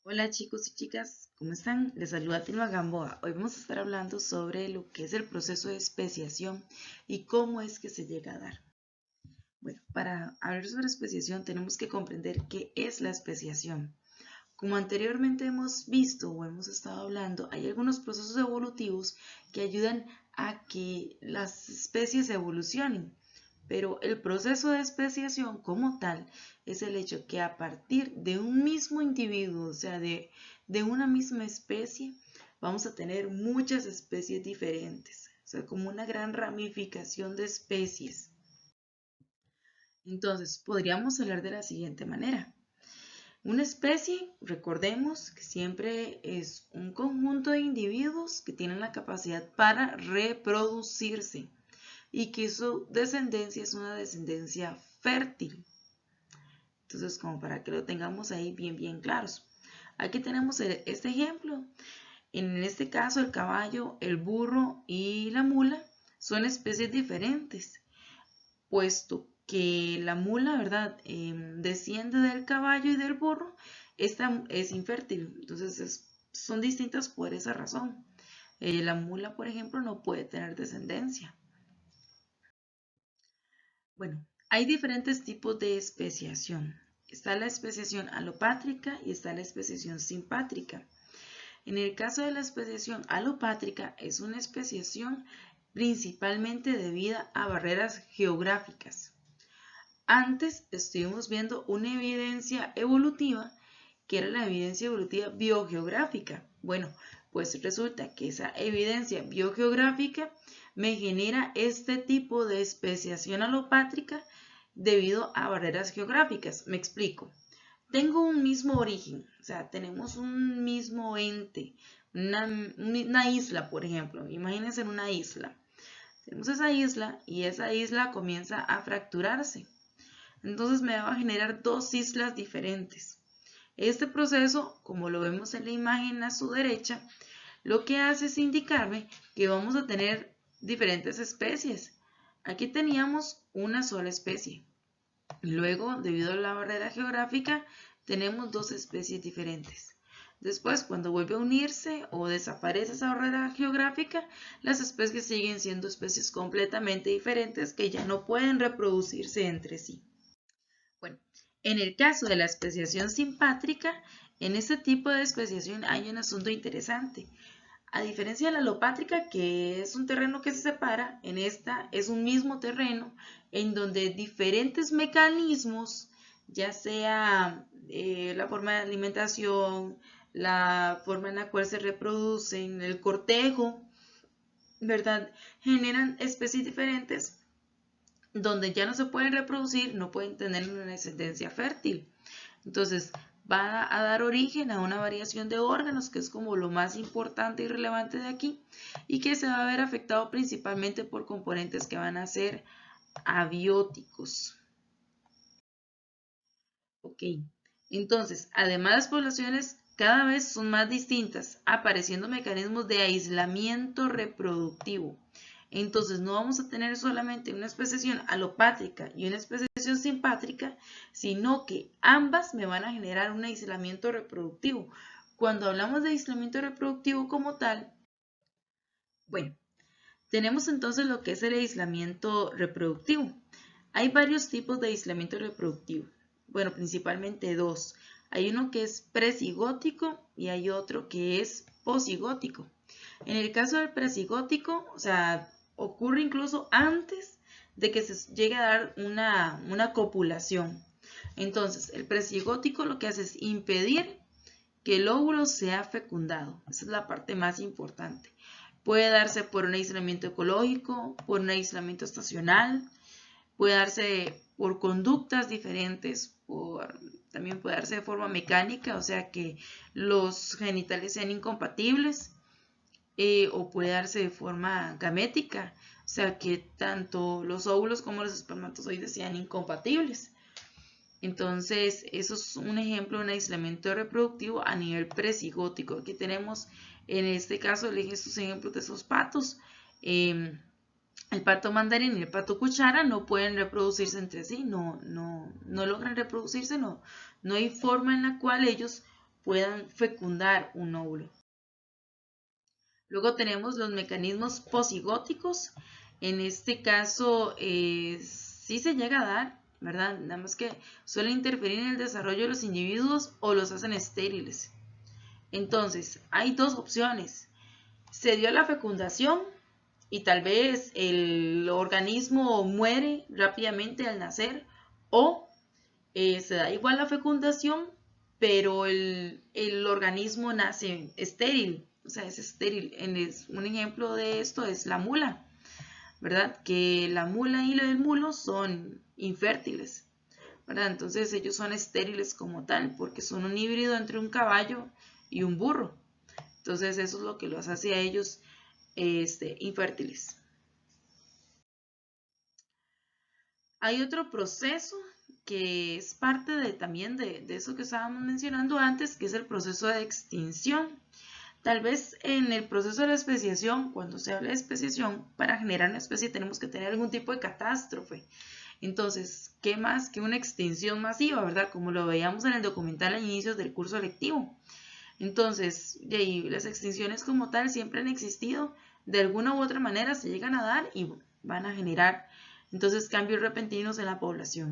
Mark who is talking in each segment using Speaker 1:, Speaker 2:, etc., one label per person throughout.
Speaker 1: Hola chicos y chicas, ¿cómo están? Les saluda Tilma Gamboa. Hoy vamos a estar hablando sobre lo que es el proceso de especiación y cómo es que se llega a dar. Bueno, para hablar sobre especiación tenemos que comprender qué es la especiación. Como anteriormente hemos visto o hemos estado hablando, hay algunos procesos evolutivos que ayudan a que las especies evolucionen. Pero el proceso de especiación como tal es el hecho que a partir de un mismo individuo, o sea, de una misma especie, vamos a tener muchas especies diferentes. O sea, como una gran ramificación de especies. Entonces, podríamos hablar de la siguiente manera. Una especie, recordemos que siempre es un conjunto de individuos que tienen la capacidad para reproducirse y que su descendencia es una descendencia fértil. Entonces, como para que lo tengamos ahí bien claros. Aquí tenemos este ejemplo. En este caso, el caballo, el burro y la mula son especies diferentes, puesto que la mula, ¿verdad? Desciende del caballo y del burro, esta es infértil. Entonces, son distintas por esa razón. La mula, por ejemplo, no puede tener descendencia. Bueno, hay diferentes tipos de especiación. Está la especiación alopátrica y está la especiación simpátrica. En el caso de la especiación alopátrica es una especiación principalmente debida a barreras geográficas. Antes estuvimos viendo una evidencia evolutiva que era la evidencia evolutiva biogeográfica. Bueno, pues resulta que esa evidencia biogeográfica me genera este tipo de especiación alopátrica debido a barreras geográficas. Me explico. Tengo un mismo origen, o sea, tenemos un mismo ente, una isla, por ejemplo. Imagínense en una isla. Tenemos esa isla y esa isla comienza a fracturarse. Entonces me va a generar dos islas diferentes. Este proceso, como lo vemos en la imagen a su derecha, lo que hace es indicarme que vamos a tener diferentes especies. Aquí teníamos una sola especie. Luego, debido a la barrera geográfica, tenemos dos especies diferentes. Después, cuando vuelve a unirse o desaparece esa barrera geográfica, las especies siguen siendo especies completamente diferentes que ya no pueden reproducirse entre sí. Bueno, en el caso de la especiación simpátrica, en este tipo de especiación hay un asunto interesante. A diferencia de la alopátrica, que es un terreno que se separa, en esta es un mismo terreno en donde diferentes mecanismos, ya sea la forma de alimentación, la forma en la cual se reproducen, el cortejo, ¿verdad? Generan especies diferentes donde ya no se pueden reproducir, no pueden tener una descendencia fértil. Entonces, va a dar origen a una variación de órganos, que es como lo más importante y relevante de aquí, y que se va a ver afectado principalmente por componentes que van a ser abióticos. Ok, entonces, además las poblaciones cada vez son más distintas, apareciendo mecanismos de aislamiento reproductivo. Entonces, no vamos a tener solamente una especiación alopátrica y una especiación simpátrica, sino que ambas me van a generar un aislamiento reproductivo. Cuando hablamos de aislamiento reproductivo como tal, bueno, tenemos entonces lo que es el aislamiento reproductivo. Hay varios tipos de aislamiento reproductivo. Bueno, principalmente dos. Hay uno que es presigótico y hay otro que es posigótico. En el caso del presigótico, o sea, ocurre incluso antes de que se llegue a dar una copulación. Entonces, el presigótico lo que hace es impedir que el óvulo sea fecundado. Esa es la parte más importante. Puede darse por un aislamiento ecológico, por un aislamiento estacional, puede darse por conductas diferentes, también puede darse de forma mecánica, o sea que los genitales sean incompatibles, o puede darse de forma gamética, o sea que tanto los óvulos como los espermatozoides sean incompatibles. Entonces, eso es un ejemplo de un aislamiento reproductivo a nivel presigótico. Aquí tenemos, en este caso, elegí estos ejemplos de esos patos. El pato mandarín y el pato cuchara no pueden reproducirse entre sí, no logran reproducirse, no hay forma en la cual ellos puedan fecundar un óvulo. Luego tenemos los mecanismos posigóticos. En este caso sí se llega a dar, ¿verdad? Nada más que suelen interferir en el desarrollo de los individuos o los hacen estériles. Entonces, hay dos opciones. Se dio la fecundación y tal vez el organismo muere rápidamente al nacer, o se da igual la fecundación, pero el organismo nace estéril, o sea, es estéril. Un ejemplo de esto es la mula, ¿verdad? Que la mula y el mulo son infértiles, ¿verdad? Entonces ellos son estériles como tal, porque son un híbrido entre un caballo y un burro. Entonces eso es lo que los hace a ellos infértiles. Hay otro proceso que es parte también de eso que estábamos mencionando antes, que es el proceso de extinción. Tal vez en el proceso de la especiación, cuando se habla de especiación, para generar una especie tenemos que tener algún tipo de catástrofe. Entonces, ¿qué más que una extinción masiva, verdad? Como lo veíamos en el documental al inicio del curso lectivo. Entonces, las extinciones como tal siempre han existido, de alguna u otra manera se llegan a dar y van a generar entonces cambios repentinos en la población.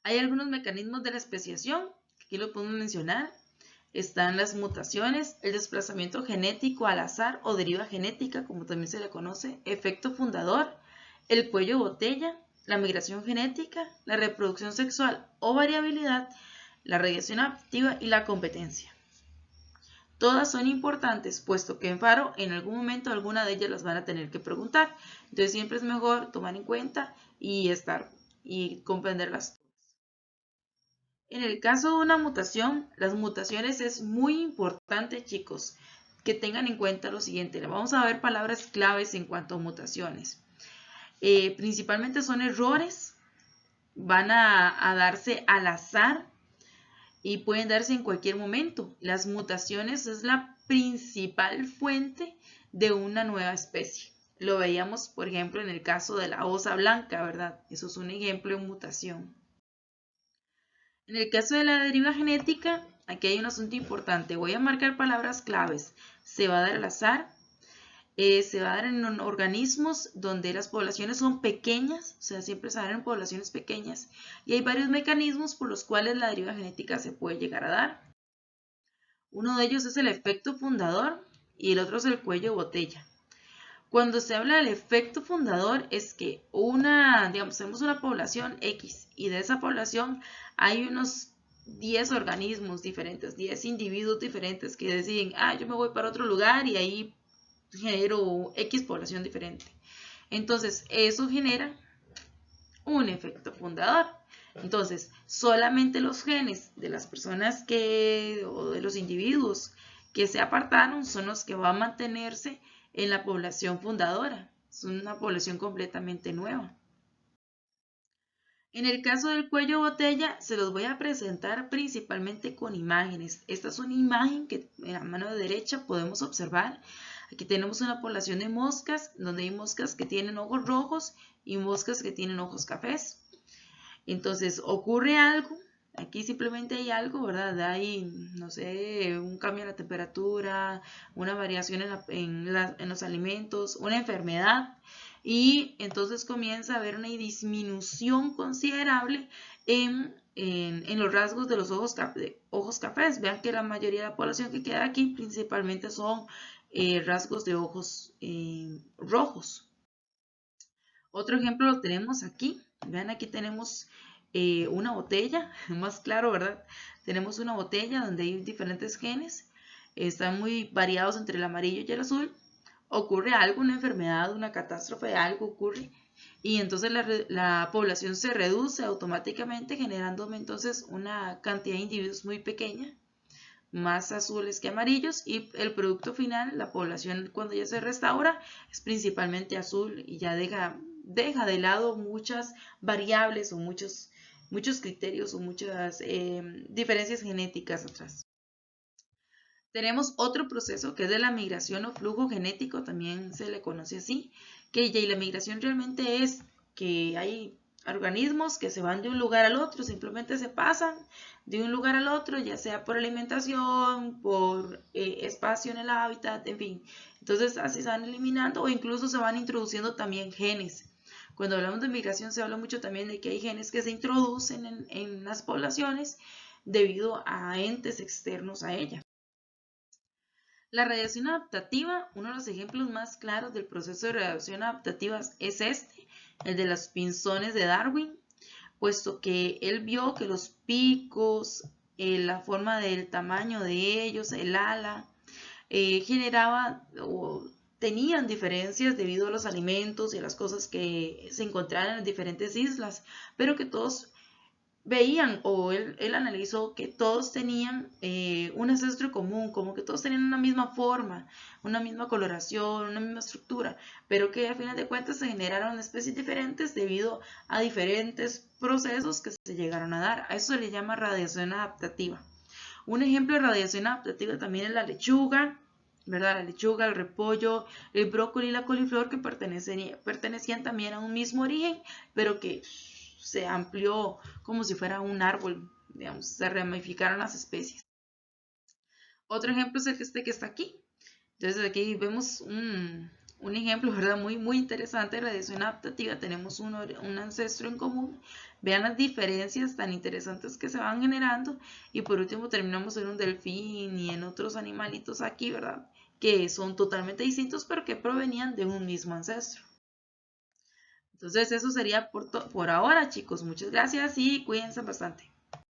Speaker 1: Hay algunos mecanismos de la especiación, que aquí lo podemos mencionar. Están las mutaciones, el desplazamiento genético al azar o deriva genética, como también se le conoce, efecto fundador, el cuello botella, la migración genética, la reproducción sexual o variabilidad, la radiación activa y la competencia. Todas son importantes, puesto que en Faro en algún momento alguna de ellas las van a tener que preguntar. Entonces siempre es mejor tomar en cuenta y comprenderlas todas. En el caso de una mutación, las mutaciones es muy importante, chicos, que tengan en cuenta lo siguiente. Vamos a ver palabras claves en cuanto a mutaciones. Principalmente son errores, van a darse al azar y pueden darse en cualquier momento. Las mutaciones es la principal fuente de una nueva especie. Lo veíamos, por ejemplo, en el caso de la osa blanca, ¿verdad? Eso es un ejemplo de mutación. En el caso de la deriva genética, aquí hay un asunto importante. Voy a marcar palabras claves. Se va a dar al azar, se va a dar en organismos donde las poblaciones son pequeñas, o sea, siempre se dan en poblaciones pequeñas, y hay varios mecanismos por los cuales la deriva genética se puede llegar a dar. Uno de ellos es el efecto fundador y el otro es el cuello botella. Cuando se habla del efecto fundador es que tenemos una población X y de esa población hay unos 10 organismos diferentes, 10 individuos diferentes que deciden, yo me voy para otro lugar y ahí genero X población diferente. Entonces, eso genera un efecto fundador. Entonces, solamente los genes de las personas o de los individuos que se apartaron son los que van a mantenerse en la población fundadora. Es una población completamente nueva. En el caso del cuello botella, se los voy a presentar principalmente con imágenes. Esta es una imagen que en la mano derecha podemos observar. Aquí tenemos una población de moscas, donde hay moscas que tienen ojos rojos y moscas que tienen ojos cafés. Entonces ocurre algo, aquí simplemente hay algo, ¿verdad? Hay, no sé, un cambio en la temperatura, una variación en los alimentos, una enfermedad, y entonces comienza a haber una disminución considerable en los rasgos de los ojos cafés. Vean que la mayoría de la población que queda aquí principalmente son rasgos de ojos rojos. Otro ejemplo lo tenemos aquí. Vean, aquí tenemos una botella, más claro, ¿verdad? Tenemos una botella donde hay diferentes genes. Están muy variados entre el amarillo y el azul. Ocurre algo, una enfermedad, una catástrofe, algo ocurre. Y entonces la población se reduce automáticamente, generándome entonces una cantidad de individuos muy pequeña, más azules que amarillos, y el producto final, la población cuando ya se restaura, es principalmente azul y ya deja de lado muchas variables o muchos criterios o muchas diferencias genéticas atrás. Tenemos otro proceso que es de la migración o flujo genético, también se le conoce así, que la migración realmente es que hay organismos que se van de un lugar al otro, simplemente se pasan de un lugar al otro, ya sea por alimentación, por espacio en el hábitat, en fin. Entonces así se van eliminando o incluso se van introduciendo también genes. Cuando hablamos de migración se habla mucho también de que hay genes que se introducen en las poblaciones debido a entes externos a ella. La radiación adaptativa, uno de los ejemplos más claros del proceso de radiación adaptativa es este, el de los pinzones de Darwin, puesto que él vio que los picos, la forma del tamaño de ellos, el ala, generaba o tenían diferencias debido a los alimentos y a las cosas que se encontraban en las diferentes islas, pero que todos veían o él analizó que todos tenían un ancestro común, como que todos tenían una misma forma, una misma coloración, una misma estructura, pero que al final de cuentas se generaron especies diferentes debido a diferentes procesos que se llegaron a dar. A eso se le llama radiación adaptativa. Un ejemplo de radiación adaptativa también es la lechuga, ¿verdad? La lechuga, el repollo, el brócoli y la coliflor que pertenecían también a un mismo origen, pero que se amplió como si fuera un árbol, digamos, se ramificaron las especies. Otro ejemplo es este que está aquí. Entonces aquí vemos un ejemplo, ¿verdad? Muy interesante de radiación adaptativa. Tenemos un ancestro en común. Vean las diferencias tan interesantes que se van generando. Y por último terminamos en un delfín y en otros animalitos aquí, ¿verdad? Que son totalmente distintos, pero que provenían de un mismo ancestro. Entonces eso sería por ahora, chicos. Muchas gracias y cuídense bastante.